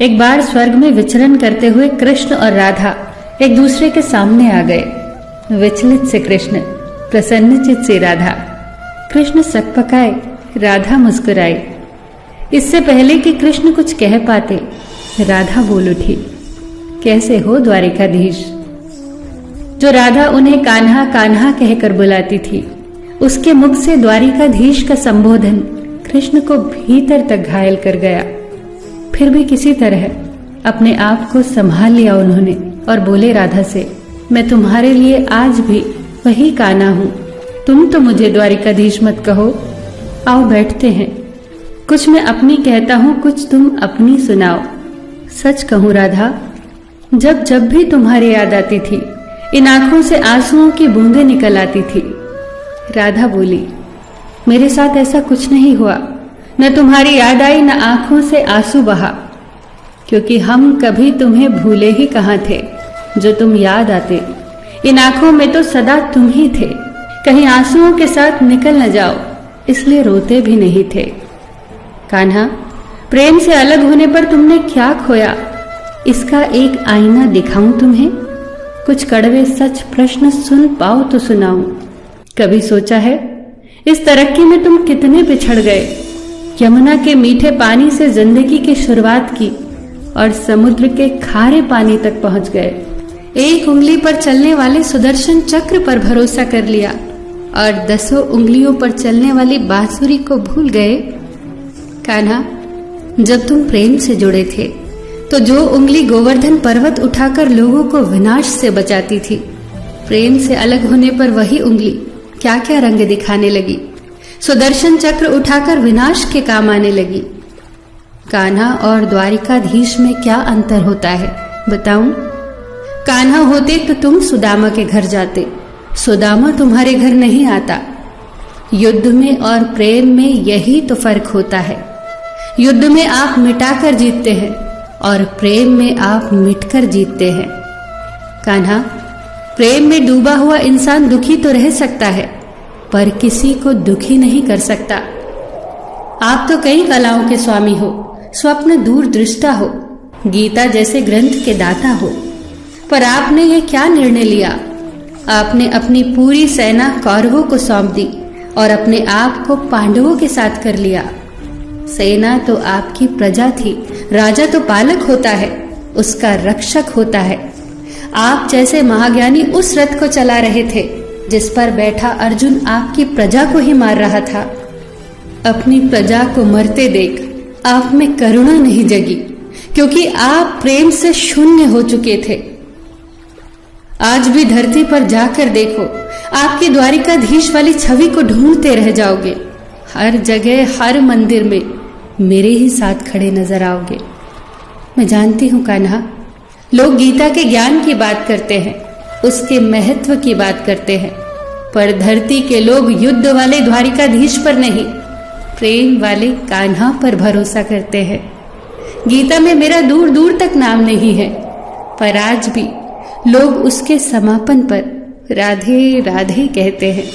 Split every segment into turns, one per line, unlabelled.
एक बार स्वर्ग में विचरण करते हुए कृष्ण और राधा एक दूसरे के सामने आ गए। विचलित से कृष्ण, प्रसन्नचित से राधा। कृष्ण सकपकाए, राधा मुस्कुराई। इससे पहले कि कृष्ण कुछ कह पाते, राधा बोल उठी, कैसे हो द्वारिकाधीश। जो राधा उन्हें कान्हा कान्हा कहकर बुलाती थी, उसके मुख से द्वारिकाधीश का संबोधन कृष्ण को भीतर तक घायल कर गया। फिर भी किसी तरह अपने आप को संभाल लिया उन्होंने और बोले राधा से, मैं तुम्हारे लिए आज भी वही कान्हा हूं। तुम तो मुझे द्वारिकाधीश मत कहो। आओ बैठते हैं। कुछ मैं अपनी कहता हूं, कुछ तुम अपनी सुनाओ। सच कहूं राधा, जब जब भी तुम्हारी याद आती थी, इन आंखों से आंसुओं की बूंदें निकल आती थी। राधा बोली, मेरे साथ ऐसा कुछ नहीं हुआ। न तुम्हारी याद आई, न आंखों से आंसू बहा, क्योंकि हम कभी तुम्हें भूले ही कहां थे। जो तुम याद आते, इन आंखों में तो सदा तुम ही थे। कहीं आंसुओं के साथ निकल न जाओ, इसलिए रोते भी नहीं थे। कान्हा, प्रेम से अलग होने पर तुमने क्या खोया, इसका एक आईना दिखाऊं तुम्हें। कुछ कड़वे सच प्रश्न सुन पाओ तो सुनाऊं। कभी सोचा है इस तरक्की में तुम कितने पिछड़ गए। यमुना के मीठे पानी से जिंदगी की शुरुआत की और समुद्र के खारे पानी तक पहुंच गए। एक उंगली पर चलने वाले सुदर्शन चक्र पर भरोसा कर लिया और 10 उंगलियों पर चलने वाली बांसुरी को भूल गए। कान्हा, जब तुम प्रेम से जुड़े थे तो जो उंगली गोवर्धन पर्वत उठाकर लोगों को विनाश से बचाती थी, प्रेम से अलग होने पर वही उंगली क्या क्या रंग दिखाने लगी। सुदर्शन चक्र उठाकर विनाश के काम आने लगी। कान्हा और द्वारिकाधीश में क्या अंतर होता है बताऊं? कान्हा होते तो तुम सुदामा के घर जाते, सुदामा तुम्हारे घर नहीं आता। युद्ध में और प्रेम में यही तो फर्क होता है। युद्ध में आप मिटाकर जीतते हैं और प्रेम में आप मिटकर जीतते हैं। कान्हा, प्रेम में डूबा हुआ इंसान दुखी तो रह सकता है, पर किसी को दुखी नहीं कर सकता। आप तो कई कलाओं के स्वामी हो, स्वप्न दूरदृष्टा हो, गीता जैसे ग्रंथ के दाता हो, पर आपने ये क्या निर्णय लिया? आपने अपनी पूरी सेना कौरवों को सौंप दी और अपने आप को पांडवों के साथ कर लिया। सेना तो आपकी प्रजा थी, राजा तो पालक होता है, उसका रक्षक होता है। आप जैसे महाज्ञानी उस रथ को चला रहे थे जिस पर बैठा अर्जुन आपकी प्रजा को ही मार रहा था। अपनी प्रजा को मरते देख आप में करुणा नहीं जगी, क्योंकि आप प्रेम से शून्य हो चुके थे। आज भी धरती पर जाकर देखो, आपकी द्वारिकाधीश वाली छवि को ढूंढते रह जाओगे। हर जगह, हर मंदिर में मेरे ही साथ खड़े नजर आओगे। मैं जानती हूं कान्हा, लोग गीता के ज्ञान की बात करते हैं, उसके महत्व की बात करते हैं, पर धरती के लोग युद्ध वाले द्वारिकाधीश पर नहीं, प्रेम वाले कान्हा पर भरोसा करते हैं। गीता में मेरा दूर दूर तक नाम नहीं है, पर आज भी लोग उसके समापन पर राधे राधे कहते हैं।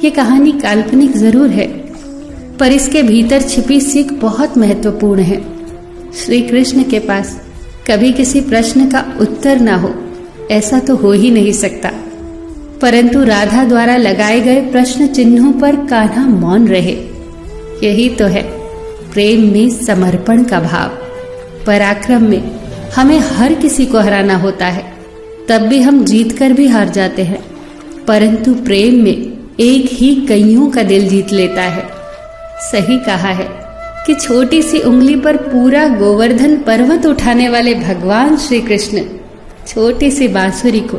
ये कहानी काल्पनिक जरूर है, पर इसके भीतर छिपी सीख बहुत महत्वपूर्ण है। श्री कृष्ण के पास कभी किसी प्रश्न का उत्तर ना हो, ऐसा तो हो ही नहीं सकता, परंतु राधा द्वारा लगाए गए प्रश्न चिन्हों पर कान्हा मौन रहे। यही तो है प्रेम में समर्पण का भाव। पराक्रम में हमें हर किसी को हराना होता है, तब भी हम जीतकर भी हार जाते हैं, परंतु प्रेम में एक ही कईयों का दिल जीत लेता है। सही कहा है कि छोटी सी उंगली पर पूरा गोवर्धन पर्वत उठाने वाले भगवान श्री कृष्ण छोटी सी बांसुरी को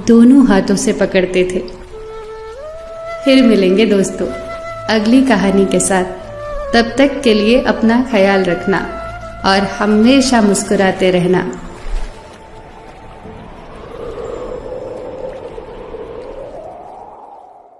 दोनों हाथों से पकड़ते थे। फिर मिलेंगे दोस्तों अगली कहानी के साथ। तब तक के लिए अपना ख्याल रखना और हमेशा मुस्कुराते रहना।